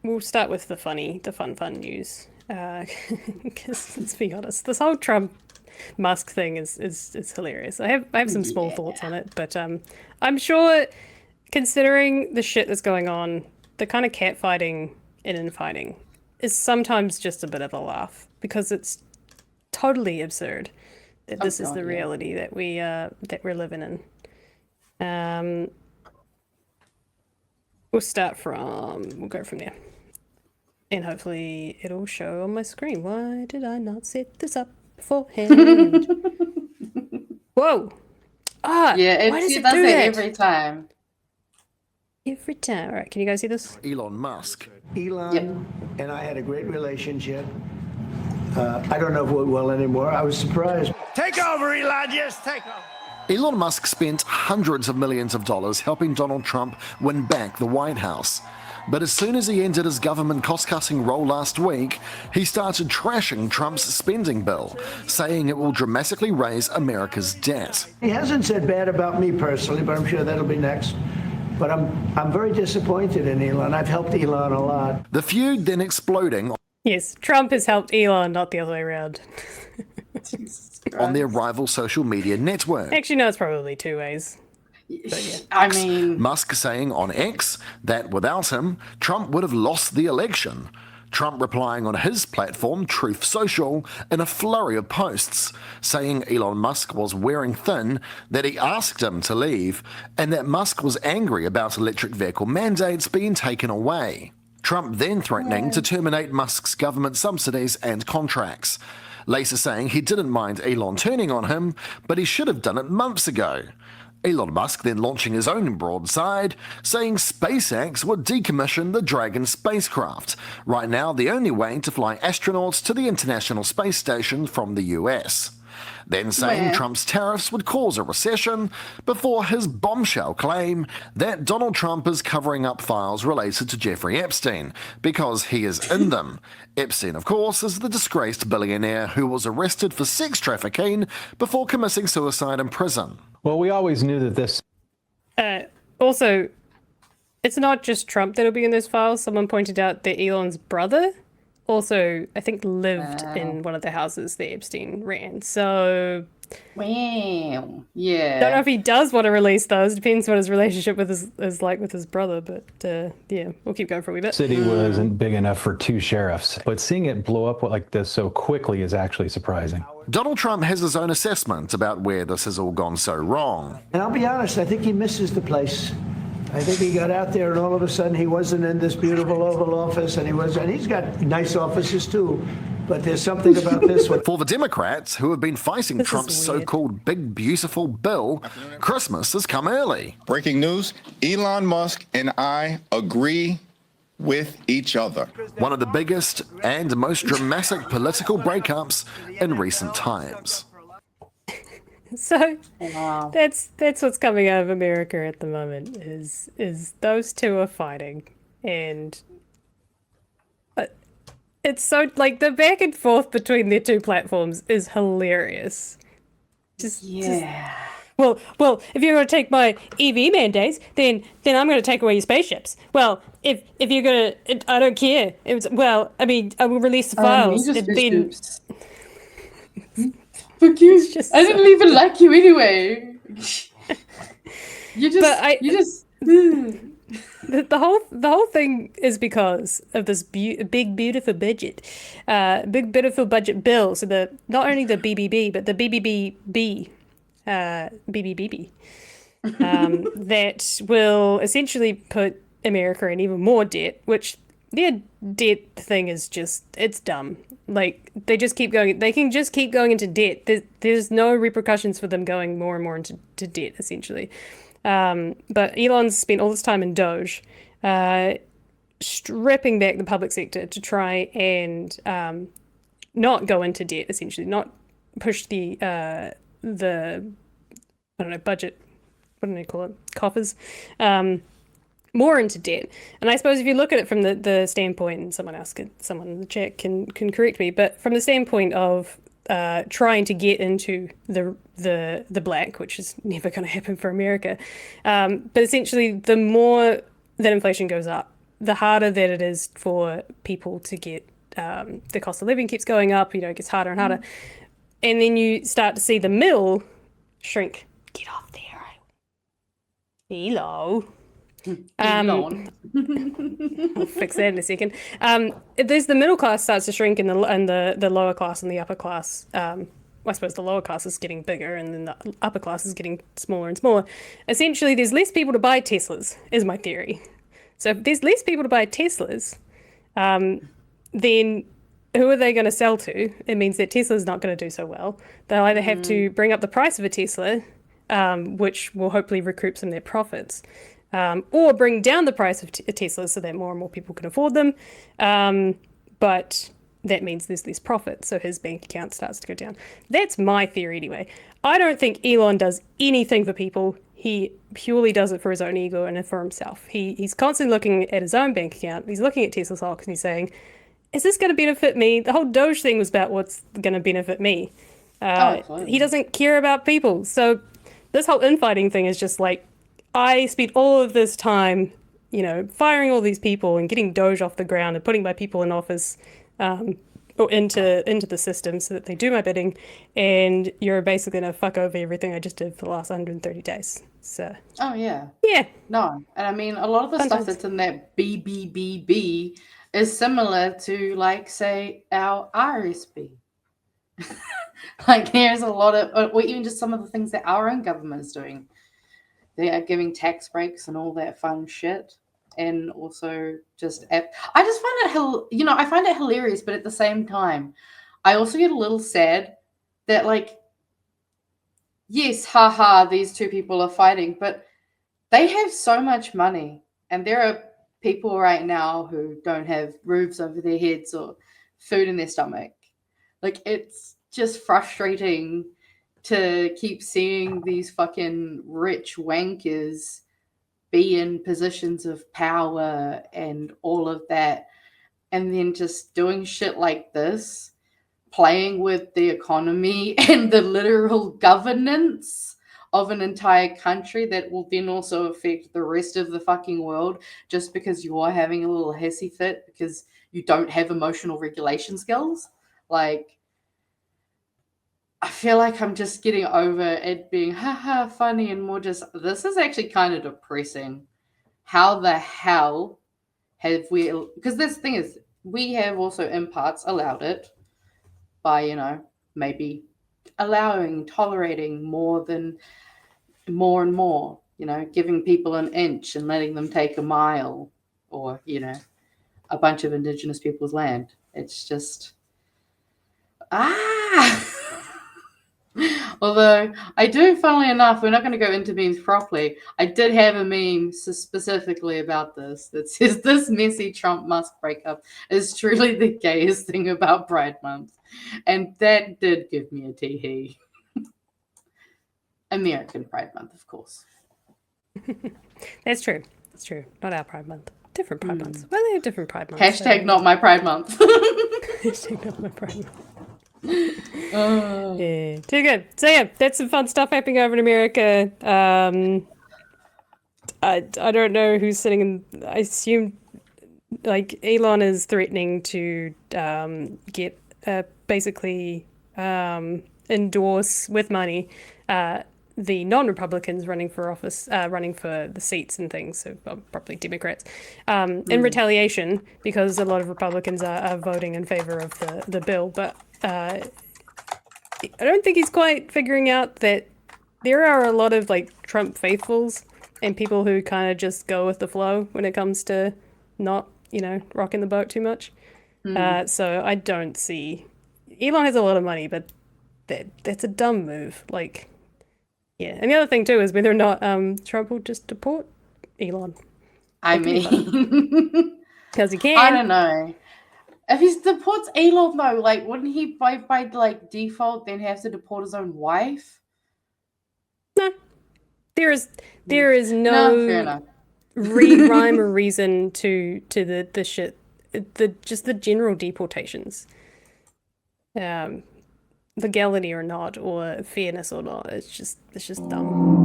we'll start with the fun news. Because let's be honest, this whole Trump Musk thing is hilarious. I have some small thoughts on it, but I'm sure, considering the shit that's going on, the kind of catfighting and infighting is sometimes just a bit of a laugh because it's totally absurd that this is the reality that we're living in. We'll go from there. And hopefully it'll show on my screen. Why did I not set this up beforehand? Whoa! Yeah, why does it it does do it that? every time. Every time. All right, can you guys see this? Elon Musk. Elon and I had a great relationship. I don't know if we're well anymore. I was surprised. Take over, Elon. Yes, take over. Elon Musk spent hundreds of millions of dollars helping Donald Trump win back the White House. But as soon as he ended his government cost-cutting role last week, he started trashing Trump's spending bill, saying it will dramatically raise America's debt. He hasn't said bad about me personally, but I'm sure that'll be next. But I'm very disappointed in Elon. I've helped Elon a lot. The feud then exploding Yes, Trump has helped Elon, not the other way around. on their rival social media network. Actually, no, it's probably two ways. I mean, Musk saying on X that without him, Trump would have lost the election. Trump replying on his platform, Truth Social, in a flurry of posts, saying Elon Musk was wearing thin, that he asked him to leave, and that Musk was angry about electric vehicle mandates being taken away. Trump then threatening to terminate Musk's government subsidies and contracts. Later saying he didn't mind Elon turning on him, but he should have done it months ago. Elon Musk then launching his own broadside, saying SpaceX would decommission the Dragon spacecraft, right now the only way to fly astronauts to the International Space Station from the US. Then saying Trump's tariffs would cause a recession, before his bombshell claim that Donald Trump is covering up files related to Jeffrey Epstein, because he is in them. Epstein, of course, is the disgraced billionaire who was arrested for sex trafficking before committing suicide in prison. Well, we always knew that this... Also, it's not just Trump that'll be in those files. Someone pointed out that Elon's brother also, I think, lived in one of the houses that Epstein ran. So, wow, yeah. don't know if he does want to release those. Depends what his relationship with is like with his brother. But yeah, we'll keep going for a wee bit. City wasn't big enough for two sheriffs, but seeing it blow up like this so quickly is actually surprising. Donald Trump has his own assessment about where this has all gone so wrong. And I'll be honest, I think he misses the place. I think he got out there and all of a sudden he wasn't in this beautiful Oval Office, and he's got nice offices too, but there's something about this one. For the Democrats, who have been fighting Trump's so-called big beautiful bill, Christmas has come early. Breaking news, Elon Musk and I agree with each other. One of the biggest and most dramatic political breakups in recent times. So that's what's coming out of America at the moment is those two are fighting, and it's so like the back and forth between their two platforms is hilarious. Well, if you're going to take my EV mandates, then I'm going to take away your spaceships. Well, if you're going to, I don't care. I will release the files. Fuck you. I didn't even like you anyway. The whole thing is because of this big beautiful budget bill. So not only the BBB but the BBB that will essentially put America in even more debt, which their debt thing is just, it's dumb. Like, they just keep going. They can just keep going into debt. There's no repercussions for them going more and more into debt, essentially. But Elon's spent all this time in Doge, stripping back the public sector to try and not go into debt, essentially, not push the I don't know, budget, what do they call it, coffers, more into debt. And I suppose if you look at it from the standpoint, and someone in the chat can correct me, but from the standpoint of trying to get into the black, which is never going to happen for America, but essentially the more that inflation goes up, the harder that it is for people to get, the cost of living keeps going up, it gets harder and harder. And then you start to see the middle shrink. Get off there. Hello. Elon. We'll fix that in a second. There's the middle class starts to shrink, and the lower class and the upper class. I suppose the lower class is getting bigger, and then the upper class is getting smaller and smaller. Essentially, there's less people to buy Teslas, is my theory. So if there's less people to buy Teslas, then who are they going to sell to? It means that Tesla's not going to do so well. They'll either have to bring up the price of a Tesla, which will hopefully recoup some of their profits, or bring down the price of Teslas so that more and more people can afford them. But that means there's less profit, so his bank account starts to go down. That's my theory anyway. I don't think Elon does anything for people. He purely does it for his own ego and for himself. He's constantly looking at his own bank account. He's looking at Tesla stock and he's saying, is this going to benefit me? The whole Doge thing was about what's going to benefit me. He doesn't care about people. So this whole infighting thing is just like, I spent all of this time, firing all these people and getting Doge off the ground and putting my people in office, or into the system so that they do my bidding, and you're basically going to fuck over everything I just did for the last 130 days. So. Oh, yeah. Yeah. No. And I mean, a lot of the stuff that's in that BBBB is similar to, like, say, our RSP. Like, there's a lot of, or even just some of the things that our own government is doing. They are giving tax breaks and all that fun shit. And also just, I just find it, I find it hilarious, but at the same time, I also get a little sad that, like, yes, haha, these two people are fighting, but they have so much money. And there are people right now who don't have roofs over their heads or food in their stomach. Like, it's just frustrating to keep seeing these fucking rich wankers be in positions of power and all of that, and then just doing shit like this, playing with the economy and the literal governance of an entire country that will then also affect the rest of the fucking world just because you are having a little hissy fit because you don't have emotional regulation skills. Like, I feel like I'm just getting over it being haha funny and more just, this is actually kind of depressing. How the hell have we, because this thing is, we have also in parts allowed it by, maybe tolerating more and more, giving people an inch and letting them take a mile, or, a bunch of indigenous people's land. It's just, Although I do, funnily enough, we're not going to go into memes properly. I did have a meme specifically about this that says this messy Trump-Musk breakup is truly the gayest thing about Pride Month. And that did give me a tee-hee. American Pride Month, of course. That's true. That's true. Not our Pride Month. Different Pride Months. Well, they have different Pride Months. Hashtag not my Pride Month. Hashtag not my Pride Month. Yeah, too good. So yeah, that's some fun stuff happening over in America. I don't know who's sitting in. I assume like Elon is threatening to get basically endorse with money the non-Republicans running for office, running for the seats and things, so probably Democrats, in retaliation because a lot of Republicans are voting in favor of the bill. But I don't think he's quite figuring out that there are a lot of like Trump faithfuls and people who kind of just go with the flow when it comes to not, rocking the boat too much. So I don't see, Elon has a lot of money, but that's a dumb move. Like, yeah. And the other thing too is whether or not Trump will just deport Elon. I mean, because he can. I don't know. If he deports Elon though, like, wouldn't he by like default then have to deport his own wife? No, there is no fair enough. rhyme or reason to the shit, just the general deportations, legality or not, or fairness or not. It's just dumb.